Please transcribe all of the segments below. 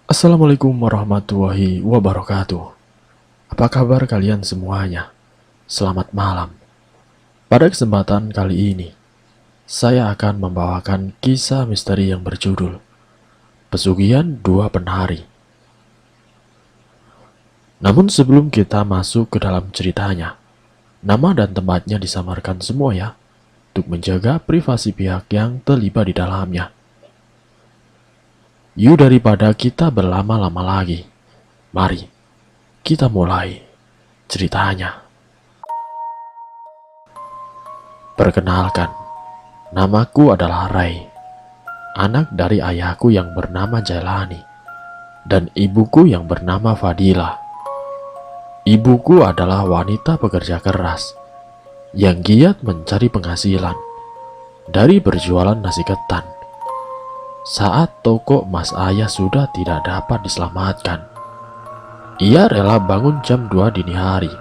Assalamualaikum warahmatullahi wabarakatuh. Apa kabar kalian semuanya? Selamat malam. Pada kesempatan kali ini, saya akan membawakan kisah misteri yang berjudul Pesugihan Dua Penari. Namun sebelum kita masuk ke dalam ceritanya, nama dan tempatnya disamarkan semua ya, untuk menjaga privasi pihak yang terlibat di dalamnya. Yuk daripada kita berlama-lama lagi, mari kita mulai ceritanya. Perkenalkan, namaku adalah Ray, anak dari ayahku yang bernama Jailani dan ibuku yang bernama Fadila. Ibuku adalah wanita pekerja keras yang giat mencari penghasilan dari berjualan nasi ketan. Saat toko Mas Ayah sudah tidak dapat diselamatkan, ia rela bangun jam 2 dini hari,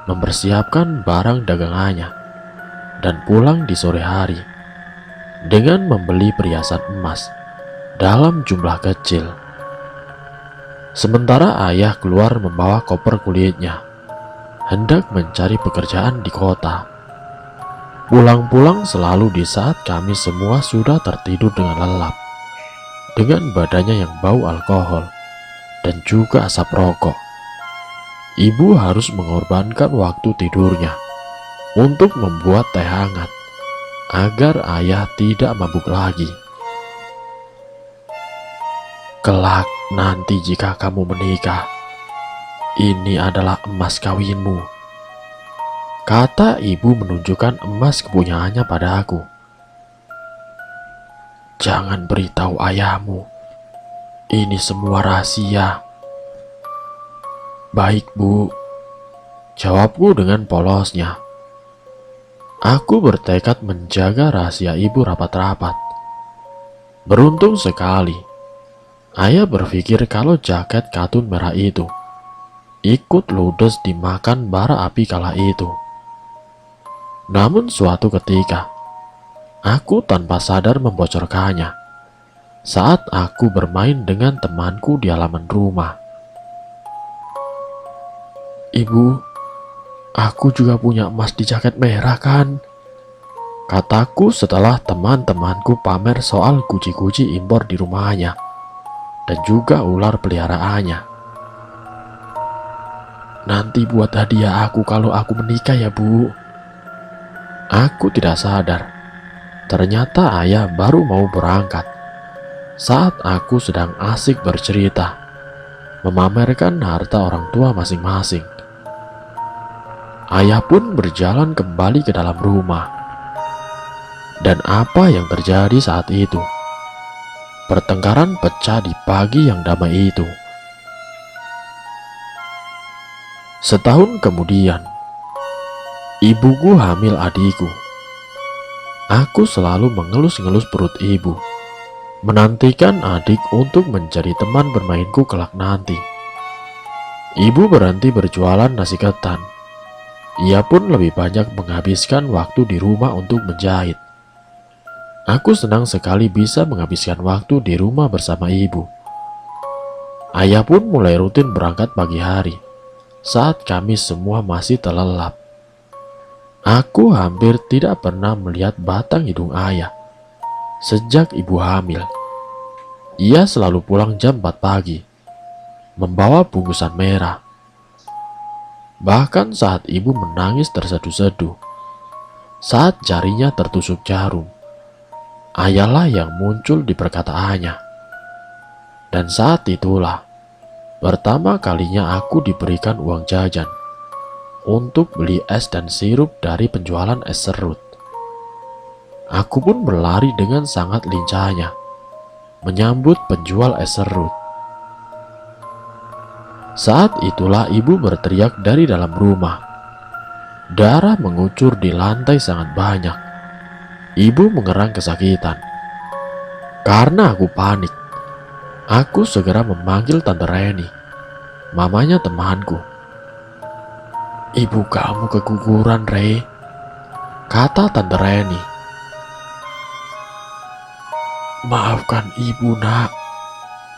mempersiapkan barang dagangannya, dan pulang di sore hari dengan membeli perhiasan emas dalam jumlah kecil. Sementara ayah keluar membawa koper kulitnya, hendak mencari pekerjaan di kota. Pulang-pulang selalu di saat kami semua sudah tertidur dengan lelap, dengan badannya yang bau alkohol dan juga asap rokok. Ibu harus mengorbankan waktu tidurnya untuk membuat teh hangat agar ayah tidak mabuk lagi. Kelak nanti jika kamu menikah, ini adalah emas kawinmu, kata ibu menunjukkan emas kepunyaannya padaku. Jangan beritahu ayahmu, ini semua rahasia. Baik bu, jawabku dengan polosnya. Aku bertekad menjaga rahasia ibu rapat-rapat. Beruntung sekali, ayah berpikir kalau jaket katun merah itu ikut ludes dimakan bara api kala itu. Namun suatu ketika, aku tanpa sadar membocorkannya saat aku bermain dengan temanku di halaman rumah. Ibu, aku juga punya emas di jaket merah kan? Kataku setelah teman-temanku pamer soal guci-guci impor di rumahnya dan juga ular peliharaannya. Nanti buat hadiah aku kalau aku menikah ya bu. Aku tidak sadar, ternyata ayah baru mau berangkat saat aku sedang asik bercerita, memamerkan harta orang tua masing-masing. Ayah pun berjalan kembali ke dalam rumah. Dan apa yang terjadi saat itu? Pertengkaran pecah di pagi yang damai itu. Setahun kemudian, ibuku hamil adikku. Aku selalu mengelus-ngelus perut ibu, menantikan adik untuk menjadi teman bermainku kelak nanti. Ibu berhenti berjualan nasi ketan. Ia pun lebih banyak menghabiskan waktu di rumah untuk menjahit. Aku senang sekali bisa menghabiskan waktu di rumah bersama ibu. Ayah pun mulai rutin berangkat pagi hari saat kami semua masih terlelap. Aku hampir tidak pernah melihat batang hidung ayah sejak ibu hamil. Ia selalu pulang jam 4 pagi, membawa bungkusan merah. Bahkan saat ibu menangis terseduh-seduh, saat jarinya tertusuk jarum, ayahlah yang muncul di perkataannya. Dan saat itulah pertama kalinya aku diberikan uang jajan untuk beli es dan sirup dari penjualan es serut. Aku pun berlari dengan sangat lincahnya menyambut penjual es serut. Saat itulah ibu berteriak dari dalam rumah. Darah mengucur di lantai sangat banyak. Ibu mengerang kesakitan. Karena aku panik, aku segera memanggil Tante Reni, mamanya temanku. Ibu kamu keguguran, Rey, kata Tante Reni. Maafkan ibu nak,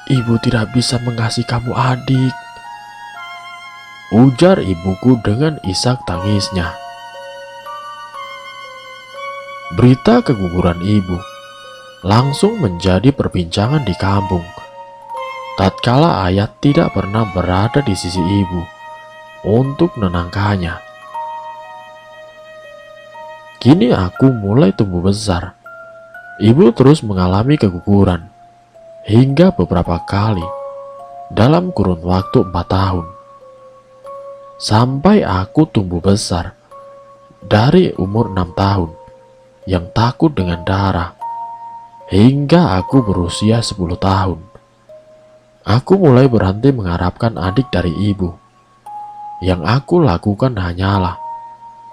Ibu tidak bisa mengasihi kamu, adik, ujar ibuku dengan isak tangisnya. Berita keguguran ibu langsung menjadi perbincangan di kampung. Tatkala ayah tidak pernah berada di sisi ibu untuk menenangkannya. Kini aku mulai tumbuh besar. Ibu terus mengalami keguguran hingga beberapa kali dalam kurun waktu 4 tahun. Sampai aku tumbuh besar dari umur 6 tahun yang takut dengan darah hingga aku berusia 10 tahun. Aku mulai berhenti mengharapkan adik dari ibu. Yang aku lakukan hanyalah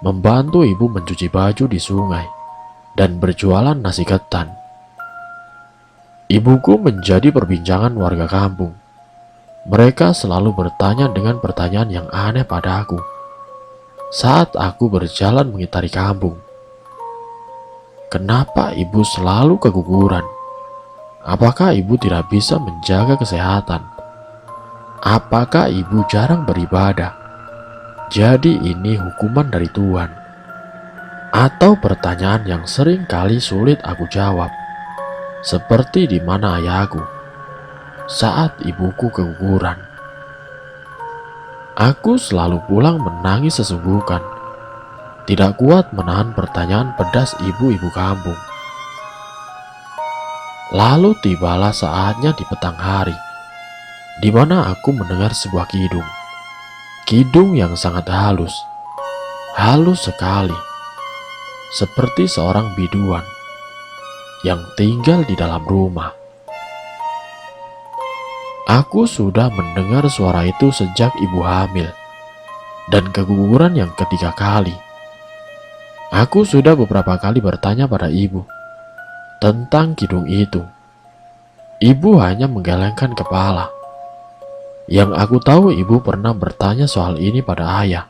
membantu ibu mencuci baju di sungai dan berjualan nasi ketan. Ibuku menjadi perbincangan warga kampung. Mereka selalu bertanya dengan pertanyaan yang aneh padaku saat aku berjalan mengitari kampung. Kenapa ibu selalu keguguran? Apakah ibu tidak bisa menjaga kesehatan? Apakah ibu jarang beribadah? Jadi ini hukuman dari Tuhan? Atau pertanyaan yang sering kali sulit aku jawab, seperti di mana ayahku saat ibuku keguguran. Aku selalu pulang menangis sesungguhkan, tidak kuat menahan pertanyaan pedas ibu-ibu kampung. Lalu tibalah saatnya di petang hari, di mana aku mendengar sebuah kidung. Kidung yang sangat halus, halus sekali, seperti seorang biduan yang tinggal di dalam rumah. Aku sudah mendengar suara itu sejak ibu hamil dan keguguran yang ketiga kali. Aku sudah beberapa kali bertanya pada ibu tentang kidung itu. Ibu hanya menggelengkan kepala. Yang aku tahu, ibu pernah bertanya soal ini pada ayah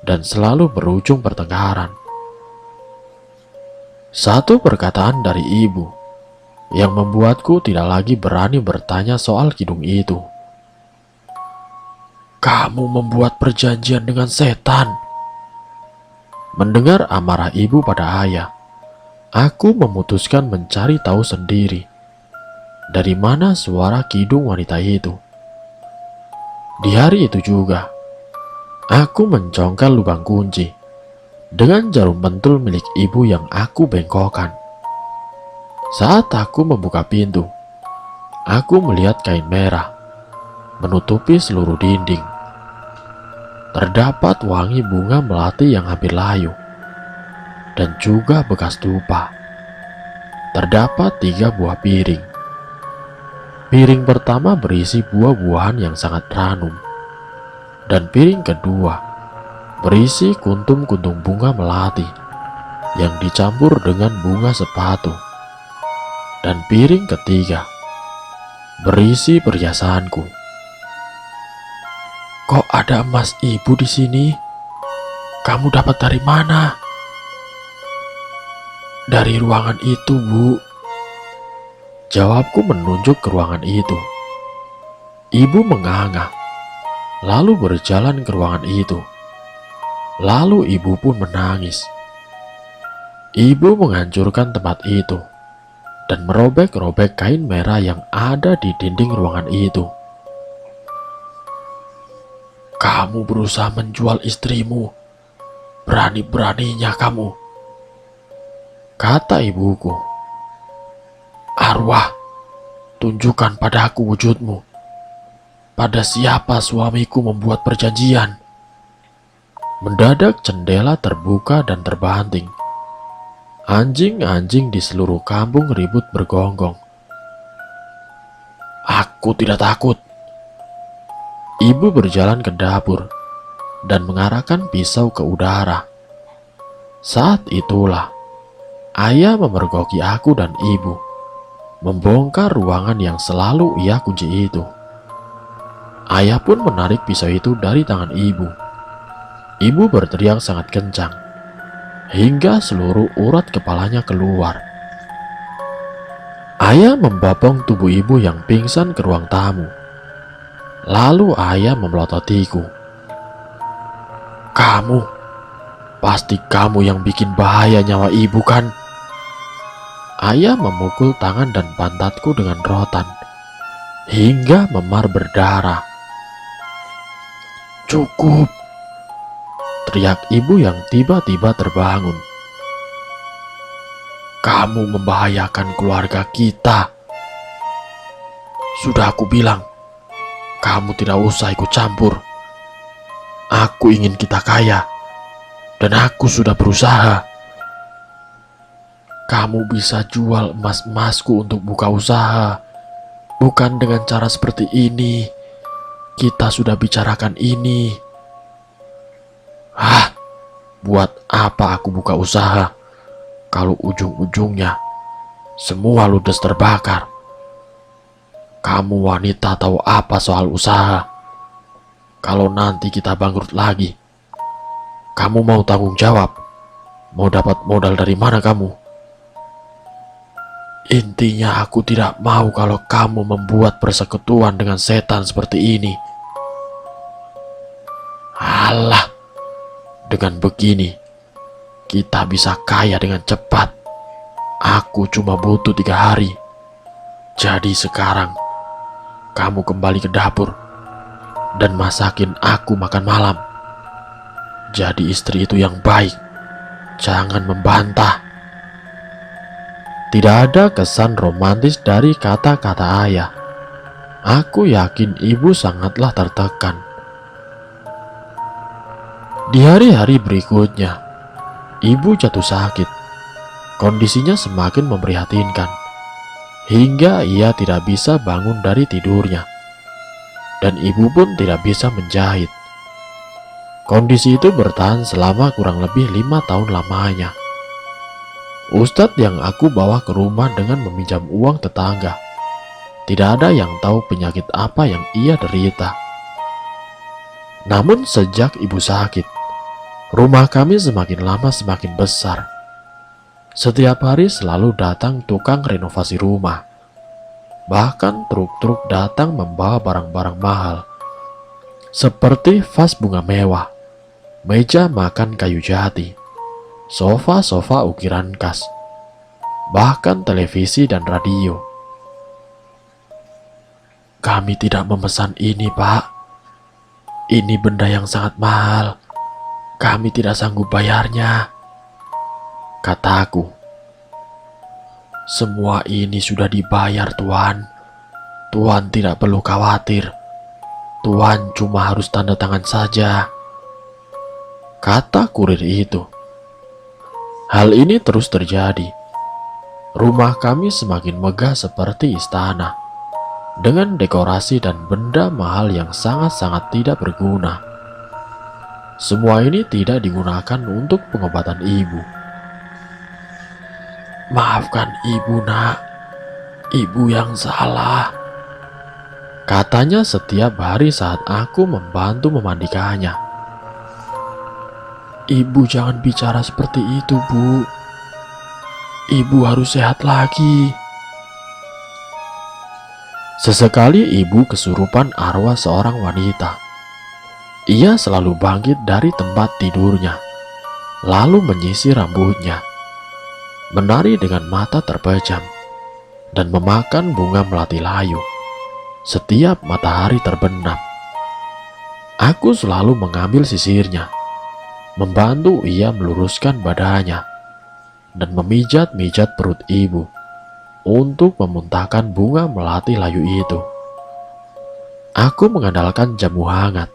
dan selalu berujung pertengkaran. Satu perkataan dari ibu yang membuatku tidak lagi berani bertanya soal kidung itu. Kamu membuat perjanjian dengan setan. Mendengar amarah ibu pada ayah, aku memutuskan mencari tahu sendiri dari mana suara kidung wanita itu. Di hari itu juga, aku mencongkel lubang kunci dengan jarum pentul milik ibu yang aku bengkokkan. Saat aku membuka pintu, aku melihat kain merah menutupi seluruh dinding. Terdapat wangi bunga melati yang hampir layu dan juga bekas dupa. Terdapat 3 buah piring. Piring pertama berisi buah-buahan yang sangat ranum, dan piring kedua berisi kuntum-kuntum bunga melati yang dicampur dengan bunga sepatu, dan piring ketiga berisi perhiasanku. Kok ada emas ibu di sini? Kamu dapat dari mana? Dari ruangan itu, Bu. Jawabku menunjuk ke ruangan itu. Ibu menganga, lalu berjalan ke ruangan itu. Lalu ibu pun menangis. Ibu menghancurkan tempat itu dan merobek-robek kain merah yang ada di dinding ruangan itu. Kamu berusaha menjual istrimu. Berani-beraninya kamu, kata ibuku. Arwah, tunjukkan padaku wujudmu. Pada siapa suamiku membuat perjanjian? Mendadak jendela terbuka dan terbanting. Anjing-anjing di seluruh kampung ribut bergonggong. Aku tidak takut. Ibu berjalan ke dapur dan mengarahkan pisau ke udara. Saat itulah ayah memergoki aku dan ibu membongkar ruangan yang selalu ia kunci itu. Ayah pun menarik pisau itu dari tangan ibu. Ibu berteriak sangat kencang hingga seluruh urat kepalanya keluar. Ayah membopong tubuh ibu yang pingsan ke ruang tamu. Lalu ayah memelototiku. "Kamu, pasti kamu yang bikin bahaya nyawa ibu kan?" Ayah memukul tangan dan pantatku dengan rotan hingga memar berdarah. "Cukup!" teriak ibu yang tiba-tiba terbangun. "Kamu membahayakan keluarga kita. Sudah aku bilang, kamu tidak usah ikut campur. Aku ingin kita kaya, dan aku sudah berusaha. Kamu bisa jual emas-emasku untuk buka usaha. Bukan dengan cara seperti ini. Kita sudah bicarakan ini." Buat apa aku buka usaha kalau ujung-ujungnya semua ludes terbakar? Kamu wanita tahu apa soal usaha? Kalau nanti kita bangkrut lagi, kamu mau tanggung jawab? Mau dapat modal dari mana kamu? Intinya aku tidak mau kalau kamu membuat persekutuan dengan setan seperti ini. Alah, dengan begini kita bisa kaya dengan cepat. Aku cuma butuh 3 hari. Jadi sekarang kamu kembali ke dapur dan masakin aku makan malam. Jadi istri itu yang baik, jangan membantah. Tidak ada kesan romantis dari kata-kata ayah. Aku yakin ibu sangatlah tertekan. Di hari-hari berikutnya, ibu jatuh sakit. Kondisinya semakin memprihatinkan, hingga ia tidak bisa bangun dari tidurnya. Dan ibu pun tidak bisa menjahit. Kondisi itu bertahan selama kurang lebih 5 tahun lamanya. Ustadz yang aku bawa ke rumah dengan meminjam uang tetangga. Tidak ada yang tahu penyakit apa yang ia derita. Namun sejak ibu sakit, rumah kami semakin lama semakin besar. Setiap hari selalu datang tukang renovasi rumah. Bahkan truk-truk datang membawa barang-barang mahal, seperti vas bunga mewah, meja makan kayu jati, sofa-sofa ukiran khas, bahkan televisi dan radio. "Kami tidak memesan ini, Pak. Ini benda yang sangat mahal. Kami tidak sanggup bayarnya," kataku. "Semua ini sudah dibayar, Tuan. Tuan tidak perlu khawatir. Tuan cuma harus tanda tangan saja," kata kurir itu. Hal ini terus terjadi. Rumah kami semakin megah seperti istana, dengan dekorasi dan benda mahal yang sangat-sangat tidak berguna. Semua ini tidak digunakan untuk pengobatan ibu. "Maafkan ibu, Nak. Ibu yang salah," katanya setiap hari saat aku membantu memandikannya. "Ibu jangan bicara seperti itu, Bu. Ibu harus sehat lagi." Sesekali ibu kesurupan arwah seorang wanita. Ia selalu bangkit dari tempat tidurnya, lalu menyisir rambutnya, menari dengan mata terpejam, dan memakan bunga melati layu setiap matahari terbenam. Aku selalu mengambil sisirnya, membantu ia meluruskan badannya, dan memijat-mijat perut ibu untuk memuntahkan bunga melati layu itu. Aku mengandalkan jamu hangat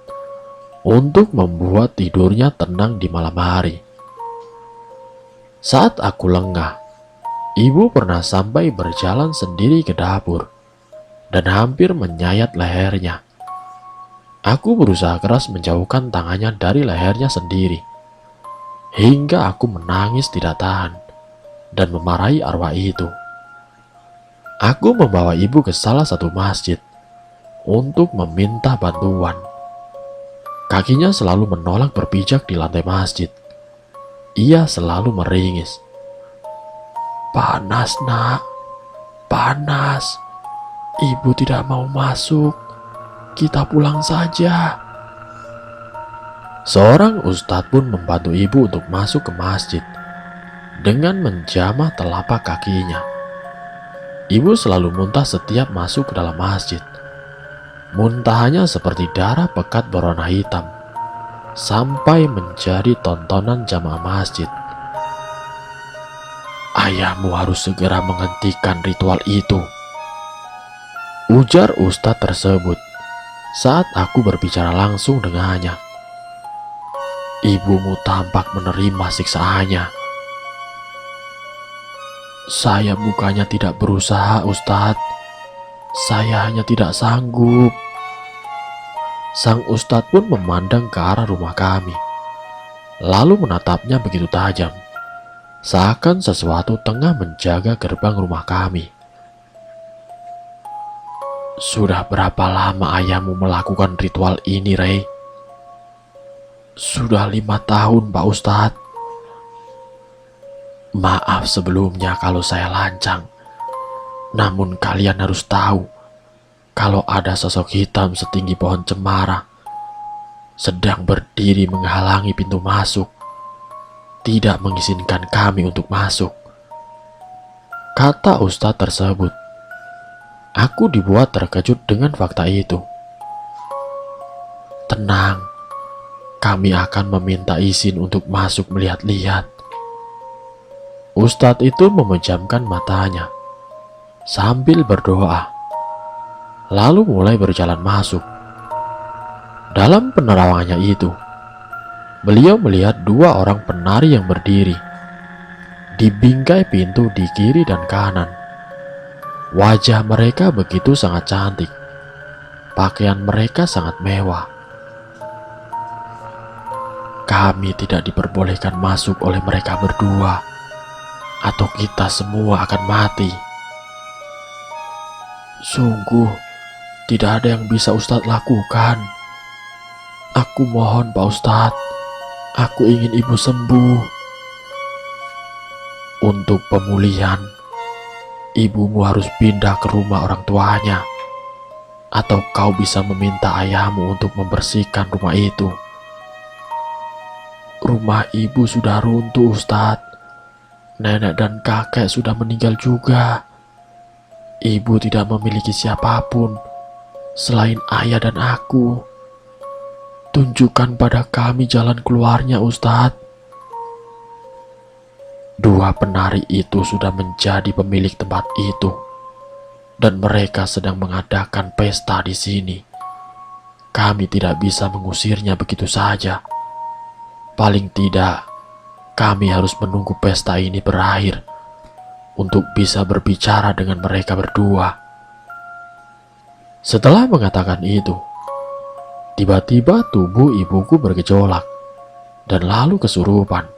untuk membuat tidurnya tenang di malam hari. Saat aku lengah, ibu pernah sampai berjalan sendiri ke dapur dan hampir menyayat lehernya. Aku berusaha keras menjauhkan tangannya dari lehernya sendiri, hingga aku menangis tidak tahan dan memarahi arwah itu. Aku membawa ibu ke salah satu masjid untuk meminta bantuan. Kakinya selalu menolak berpijak di lantai masjid. Ia selalu meringis. "Panas, Nak. panas. Ibu tidak mau masuk. Kita pulang saja. Seorang ustadz pun membantu ibu untuk masuk ke masjid dengan menjamah telapak kakinya. Ibu selalu muntah setiap masuk ke dalam masjid. Muntahnya seperti darah pekat berwarna hitam, sampai menjadi tontonan jamaah masjid. Ayahmu harus segera menghentikan ritual itu, ujar ustadz tersebut saat aku berbicara langsung dengannya. Ibumu tampak menerima siksaannya. Saya bukannya tidak berusaha, Ustadz. Saya hanya tidak sanggup. Sang ustadz pun memandang ke arah rumah kami, lalu menatapnya begitu tajam, seakan sesuatu tengah menjaga gerbang rumah kami. Sudah berapa lama ayahmu melakukan ritual ini, Rey? Sudah 5 tahun, Pak Ustadz. Maaf sebelumnya kalau saya lancang. Namun kalian harus tahu, kalau ada sosok hitam setinggi pohon cemara sedang berdiri menghalangi pintu masuk, tidak mengizinkan kami untuk masuk, kata ustadz tersebut. Aku dibuat terkejut dengan fakta itu. Tenang, kami akan meminta izin untuk masuk melihat-lihat. Ustadz itu memejamkan matanya sambil berdoa, lalu mulai berjalan masuk. Dalam penerawangannya itu, beliau melihat 2 orang penari yang berdiri di bingkai pintu di kiri dan kanan. Wajah mereka begitu sangat cantik. Pakaian mereka sangat mewah. Kami tidak diperbolehkan masuk oleh mereka berdua, atau kita semua akan mati. Sungguh, tidak ada yang bisa Ustadz lakukan. Aku mohon Pak Ustadz, aku ingin ibu sembuh. Untuk pemulihan, ibumu harus pindah ke rumah orang tuanya, atau kau bisa meminta ayahmu untuk membersihkan rumah itu. Rumah ibu sudah runtuh, Ustadz. Nenek dan kakek sudah meninggal juga. Ibu tidak memiliki siapapun selain ayah dan aku. Tunjukkan pada kami jalan keluarnya, Ustadz. 2 penari itu sudah menjadi pemilik tempat itu, dan mereka sedang mengadakan pesta di sini. Kami tidak bisa mengusirnya begitu saja. Paling tidak, kami harus menunggu pesta ini berakhir untuk bisa berbicara dengan mereka berdua. Setelah mengatakan itu, tiba-tiba tubuh ibuku bergejolak dan lalu kesurupan.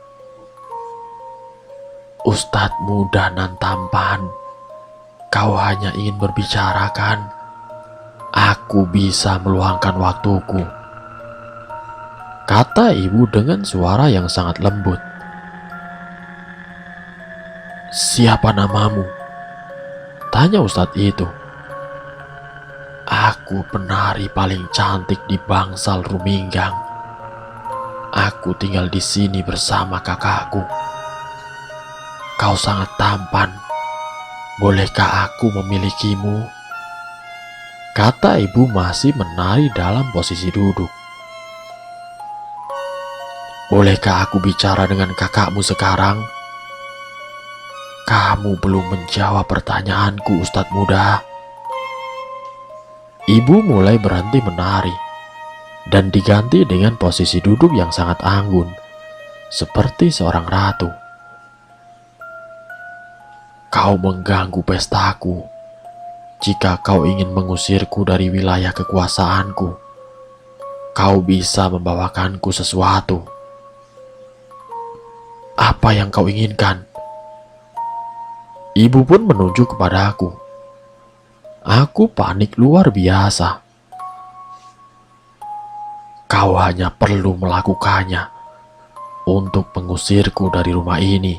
Ustadz muda nan tampan, kau hanya ingin berbicara kan? Aku bisa meluangkan waktuku, kata ibu dengan suara yang sangat lembut. Siapa namamu? Tanya ustadz itu. Aku penari paling cantik di bangsal Ruminggang. Aku tinggal di sini bersama kakakku. Kau sangat tampan. Bolehkah aku memilikimu? Kata ibu masih menari dalam posisi duduk. Bolehkah aku bicara dengan kakakmu sekarang? Kamu belum menjawab pertanyaanku, Ustadz muda. Ibu mulai berhenti menari dan diganti dengan posisi duduk yang sangat anggun, seperti seorang ratu. Kau mengganggu pestaku. Jika kau ingin mengusirku dari wilayah kekuasaanku, kau bisa membawakanku sesuatu. Apa yang kau inginkan? Ibu pun menunjuk kepada aku. Aku panik luar biasa. Kau hanya perlu melakukannya untuk mengusirku dari rumah ini.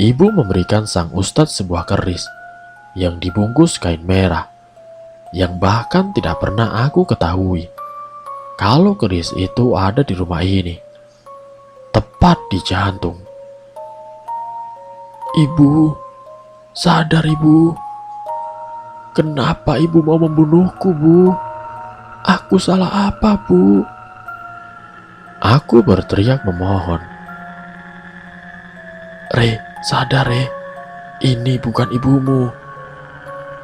Ibu memberikan sang ustadz sebuah keris yang dibungkus kain merah, yang bahkan tidak pernah aku ketahui kalau keris itu ada di rumah ini, tepat di jantung. Ibu, sadar ibu. Kenapa ibu mau membunuhku, Bu? Aku salah apa, Bu? Aku berteriak memohon. Re, sadar Re, ini bukan ibumu,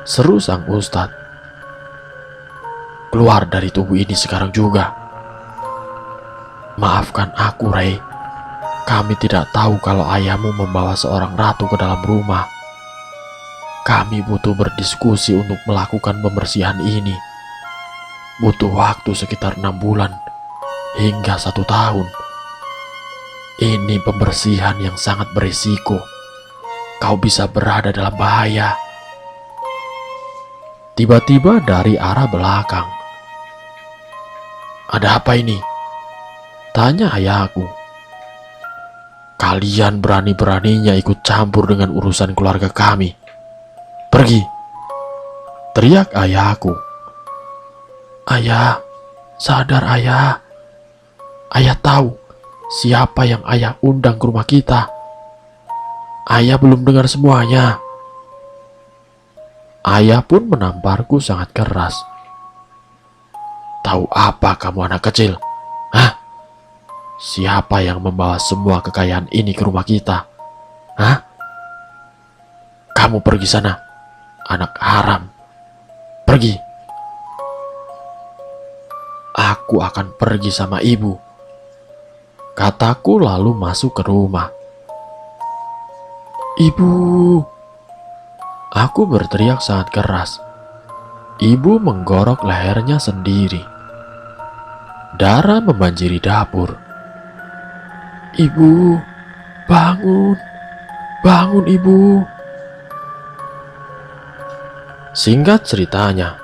seru sang ustadz. Keluar dari tubuh ini sekarang juga. Maafkan aku, Re. Kami tidak tahu kalau ayahmu membawa seorang ratu ke dalam rumah. Kami butuh berdiskusi untuk melakukan pembersihan ini. Butuh waktu sekitar 6 bulan hingga 1 tahun. Ini pembersihan yang sangat berisiko. Kau bisa berada dalam bahaya. Tiba-tiba dari arah belakang. Ada apa ini? Tanya ayahku. Kalian berani-beraninya ikut campur dengan urusan keluarga kami. Pergi! Teriak ayahku. Ayah, sadar ayah. Ayah tahu siapa yang ayah undang ke rumah kita. Ayah belum dengar semuanya. Ayah pun menamparku sangat keras. Tahu apa kamu anak kecil? Hah? Siapa yang membawa semua kekayaan ini ke rumah kita? Hah? Kamu pergi sana, anak haram. Pergi. Aku akan pergi sama ibu, kataku lalu masuk ke rumah. Ibu, aku berteriak sangat keras. Ibu menggorok lehernya sendiri. Darah membanjiri dapur. Ibu, bangun, bangun ibu. Singkat ceritanya,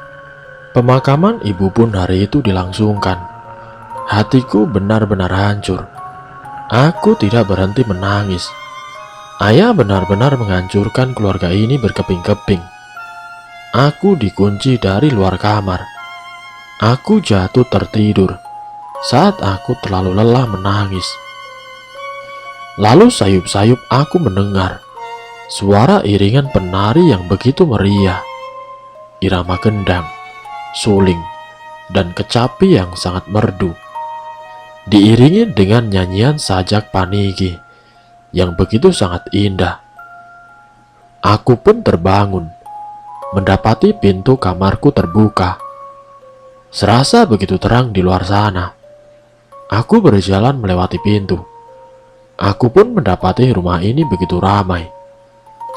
pemakaman ibu pun hari itu dilangsungkan. Hatiku benar-benar hancur. Aku tidak berhenti menangis. Ayah benar-benar menghancurkan keluarga ini berkeping-keping. Aku dikunci dari luar kamar. Aku jatuh tertidur saat aku terlalu lelah menangis. Lalu sayup-sayup aku mendengar suara iringan penari yang begitu meriah. Irama gendang, suling, dan kecapi yang sangat merdu, diiringi dengan nyanyian sajak panigi yang begitu sangat indah. Aku pun terbangun, mendapati pintu kamarku terbuka. Serasa begitu terang di luar sana. Aku berjalan melewati pintu. Aku pun mendapati rumah ini begitu ramai,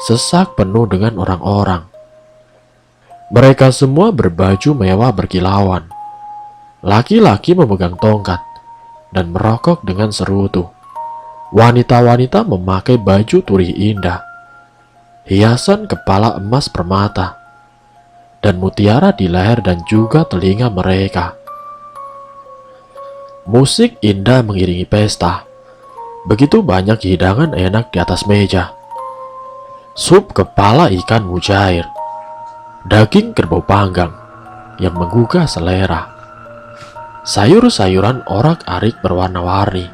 sesak penuh dengan orang-orang. Mereka semua berbaju mewah berkilauan. Laki-laki memegang tongkat dan merokok dengan serutu. Wanita-wanita memakai baju turih indah, hiasan kepala emas permata, dan mutiara di leher dan juga telinga mereka. Musik indah mengiringi pesta. Begitu banyak hidangan enak di atas meja. Sup kepala ikan mujair, daging kerbau panggang yang menggugah selera, sayur-sayuran orak-arik berwarna-warni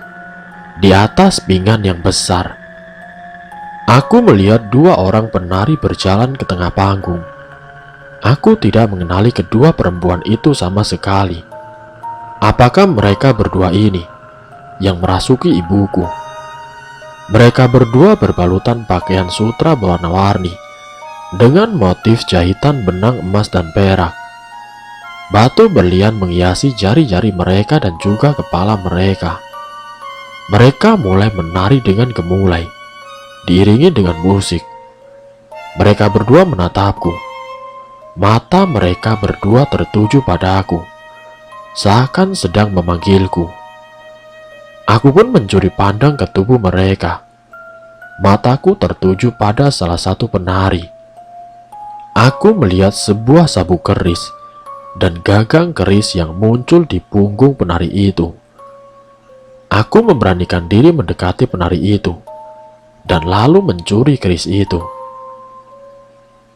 di atas pinggan yang besar. Aku melihat 2 orang penari berjalan ke tengah panggung. Aku tidak mengenali kedua perempuan itu sama sekali. Apakah mereka berdua ini yang merasuki ibuku? Mereka berdua berbalutan pakaian sutra berwarna-warni dengan motif jahitan benang emas dan perak. Batu berlian menghiasi jari-jari mereka dan juga kepala mereka. Mereka mulai menari dengan gemulai, diiringi dengan musik. Mereka berdua menatapku. Mata mereka berdua tertuju padaku, seakan sedang memanggilku. Aku pun mencuri pandang ke tubuh mereka. Mataku tertuju pada salah satu penari. Aku melihat sebuah sabuk keris dan gagang keris yang muncul di punggung penari itu. Aku memberanikan diri mendekati penari itu. dan lalu mencuri keris itu.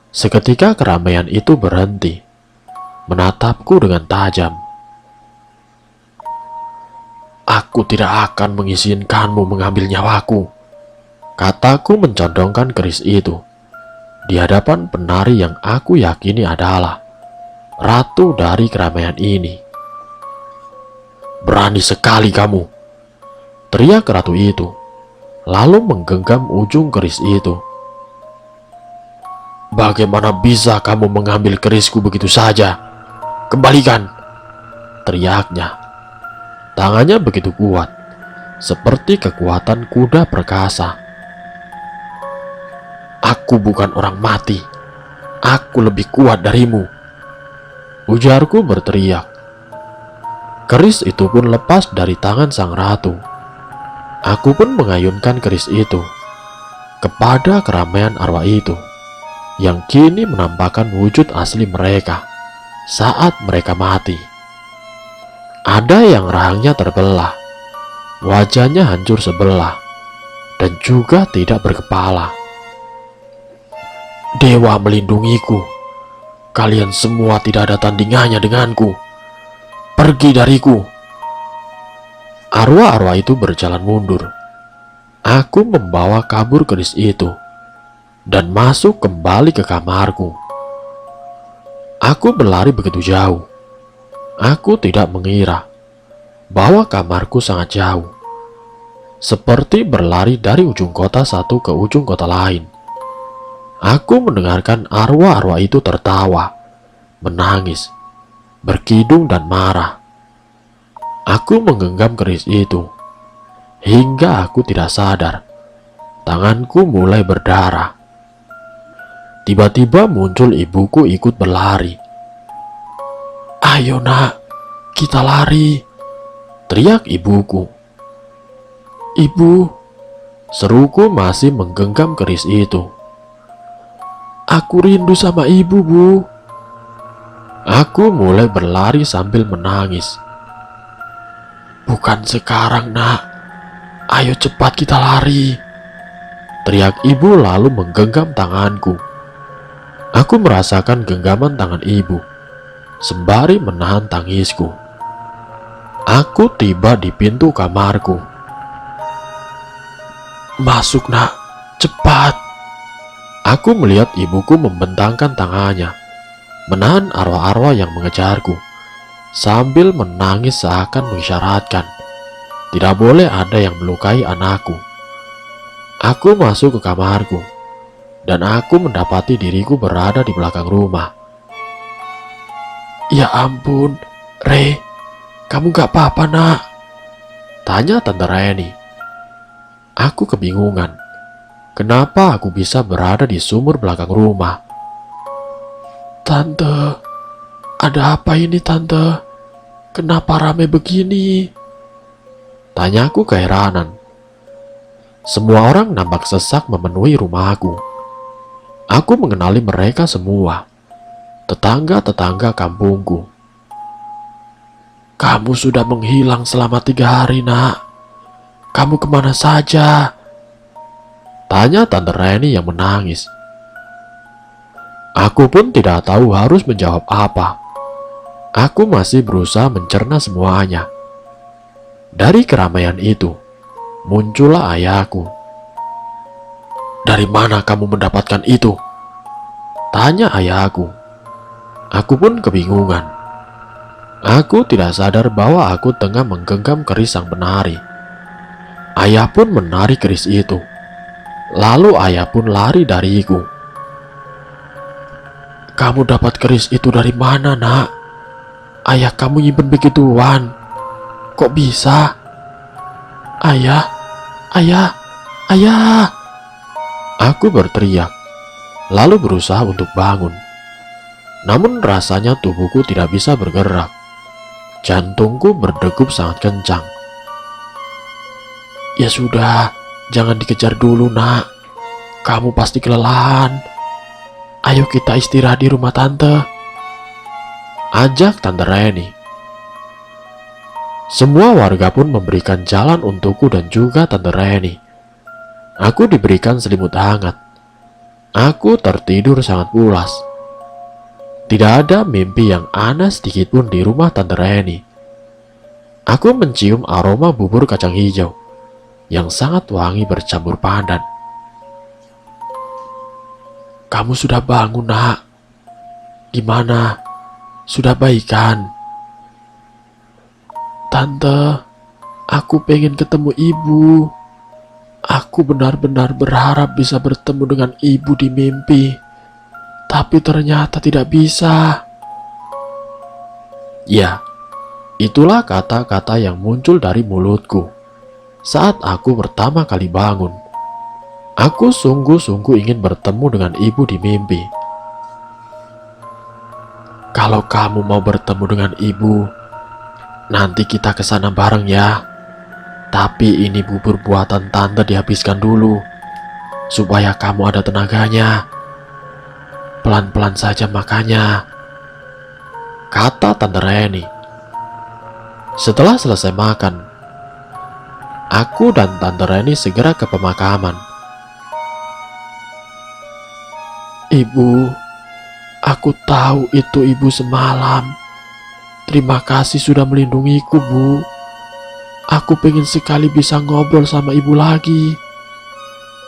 Seketika keramaian itu berhenti, menatapku dengan tajam. "Aku tidak akan mengizinkanmu mengambil nyawaku," kataku mencondongkan keris itu di hadapan penari yang aku yakini adalah ratu dari keramaian ini. "Berani sekali kamu," teriak ratu itu, lalu menggenggam ujung keris itu. "Bagaimana bisa kamu mengambil kerisku begitu saja? Kembalikan!" teriaknya. Tangannya begitu kuat, seperti kekuatan kuda perkasa. "Aku bukan orang mati. Aku lebih kuat darimu," ujarku berteriak. Keris itu pun lepas dari tangan sang ratu. Aku pun mengayunkan keris itu kepada keramaian arwah itu, yang kini menampakkan wujud asli mereka saat mereka mati. Ada yang rahangnya terbelah, wajahnya hancur sebelah, dan juga tidak berkepala. "Dewa melindungiku. Kalian semua tidak ada tandingannya denganku. Pergi dariku." Arwah-arwah itu berjalan mundur. Aku membawa kabur keris itu dan masuk kembali ke kamarku. Aku berlari begitu jauh. Aku tidak mengira bahwa kamarku sangat jauh, seperti berlari dari ujung kota satu ke ujung kota lain. Aku mendengarkan arwah-arwah itu tertawa, menangis, berkidung dan marah. Aku menggenggam keris itu hingga aku tidak sadar tanganku mulai berdarah. Tiba-tiba muncul ibuku ikut berlari. "Ayo nak, kita lari," teriak ibuku. "Ibu," seruku masih menggenggam keris itu. "Aku rindu sama ibu, Bu." Aku mulai berlari sambil menangis. "Bukan sekarang nak, ayo cepat kita lari," teriak ibu lalu menggenggam tanganku. Aku merasakan genggaman tangan ibu sembari menahan tangisku. Aku tiba di pintu kamarku. "Masuk nak, cepat." Aku melihat ibuku membentangkan tangannya, menahan arwah-arwah yang mengejarku, sambil menangis seakan mengisyaratkan tidak boleh ada yang melukai anakku. Aku masuk ke kamarku, dan aku mendapati diriku berada di belakang rumah. "Ya ampun, Re, kamu gak apa-apa nak?" tanya Tante Reni. Aku kebingungan. Kenapa aku bisa berada di sumur belakang rumah? "Tante, ada apa ini tante? Kenapa rame begini?" tanyaku keheranan. Semua orang nampak sesak memenuhi rumahku. Aku mengenali mereka semua, tetangga-tetangga kampungku. "Kamu sudah menghilang selama 3 hari nak. Kamu kemana saja?" tanya Tante Reni yang menangis. Aku pun tidak tahu harus menjawab apa. Aku masih berusaha mencerna semuanya. Dari keramaian itu, muncullah ayahku. "Dari mana kamu mendapatkan itu?" tanya ayahku. Aku pun kebingungan. Aku tidak sadar bahwa aku tengah menggenggam keris sang penari. Ayah pun menarik keris itu. Lalu ayah pun lari dariku. "Kamu dapat keris itu dari mana nak? Ayah kamu nyimpen begituan. Kok bisa? Ayah, ayah, ayah!" Aku berteriak, lalu berusaha untuk bangun. Namun rasanya tubuhku tidak bisa bergerak. Jantungku berdegup sangat kencang. "Ya sudah, jangan dikejar dulu nak. Kamu pasti kelelahan. Ayo kita istirahat di rumah tante," ajak Tante Reni. Semua warga pun memberikan jalan untukku dan juga Tante Reni. Aku diberikan selimut hangat. Aku tertidur sangat pulas. Tidak ada mimpi yang aneh sedikit pun di rumah Tante Reni. Aku mencium aroma bubur kacang hijau yang sangat wangi bercampur pandan. "Kamu sudah bangun, Nak? Gimana? Sudah baik kan?" "Tante, aku pengen ketemu ibu. Aku benar-benar berharap bisa bertemu dengan ibu di mimpi, tapi ternyata tidak bisa." Ya, itulah kata-kata yang muncul dari mulutku saat aku pertama kali bangun. Aku sungguh-sungguh ingin bertemu dengan ibu di mimpi. "Kalau kamu mau bertemu dengan ibu, nanti kita ke sana bareng ya. Tapi ini bubur buatan tante dihabiskan dulu, supaya kamu ada tenaganya. Pelan-pelan saja makannya," kata Tante Reni. Setelah selesai makan, aku dan Tante Reni segera ke pemakaman. "Ibu, aku tahu itu ibu semalam. Terima kasih sudah melindungiku, Bu. Aku pengen sekali bisa ngobrol sama ibu lagi.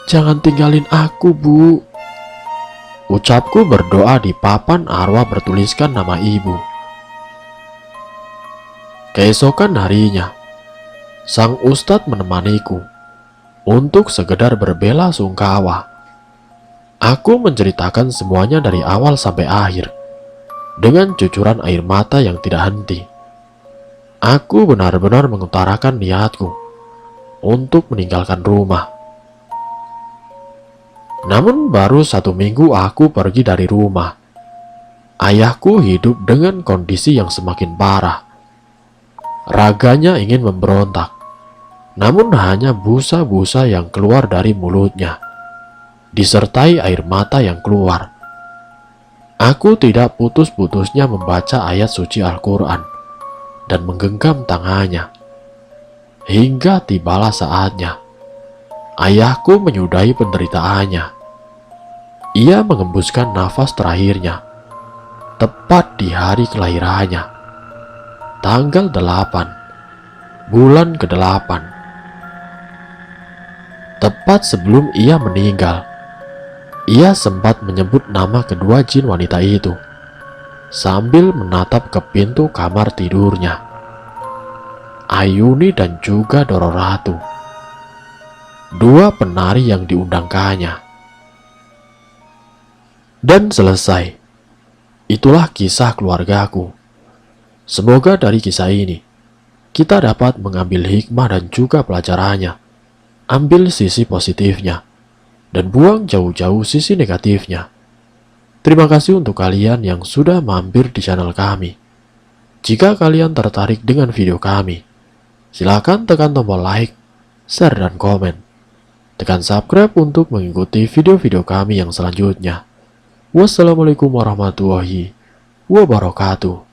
Jangan tinggalin aku, Bu," ucapku berdoa di papan arwah bertuliskan nama ibu. Keesokan harinya, sang ustadz menemaniku untuk sekedar berbela sungkawa. Aku menceritakan semuanya dari awal sampai akhir dengan cucuran air mata yang tidak henti. Aku benar-benar mengutarakan niatku untuk meninggalkan rumah. Namun baru 1 minggu aku pergi dari rumah, ayahku hidup dengan kondisi yang semakin parah. Raganya ingin memberontak, namun hanya busa-busa yang keluar dari mulutnya, disertai air mata yang keluar. Aku tidak putus-putusnya membaca ayat suci Al-Quran dan menggenggam tangannya. Hingga tibalah saatnya ayahku menyudahi penderitaannya. Ia mengembuskan nafas terakhirnya tepat di hari kelahirannya, tanggal 8 bulan ke-8. Tepat sebelum ia meninggal, ia sempat menyebut nama kedua jin wanita itu sambil menatap ke pintu kamar tidurnya, Ayuni dan juga Doro Ratu, dua penari yang diundangkannya. Dan selesai. Itulah kisah keluargaku. Semoga dari kisah ini kita dapat mengambil hikmah dan juga pelajarannya. Ambil sisi positifnya dan buang jauh-jauh sisi negatifnya. Terima kasih untuk kalian yang sudah mampir di channel kami. Jika kalian tertarik dengan video kami, silakan tekan tombol like, share, dan komen. Tekan subscribe untuk mengikuti video-video kami yang selanjutnya. Wassalamualaikum warahmatullahi wabarakatuh.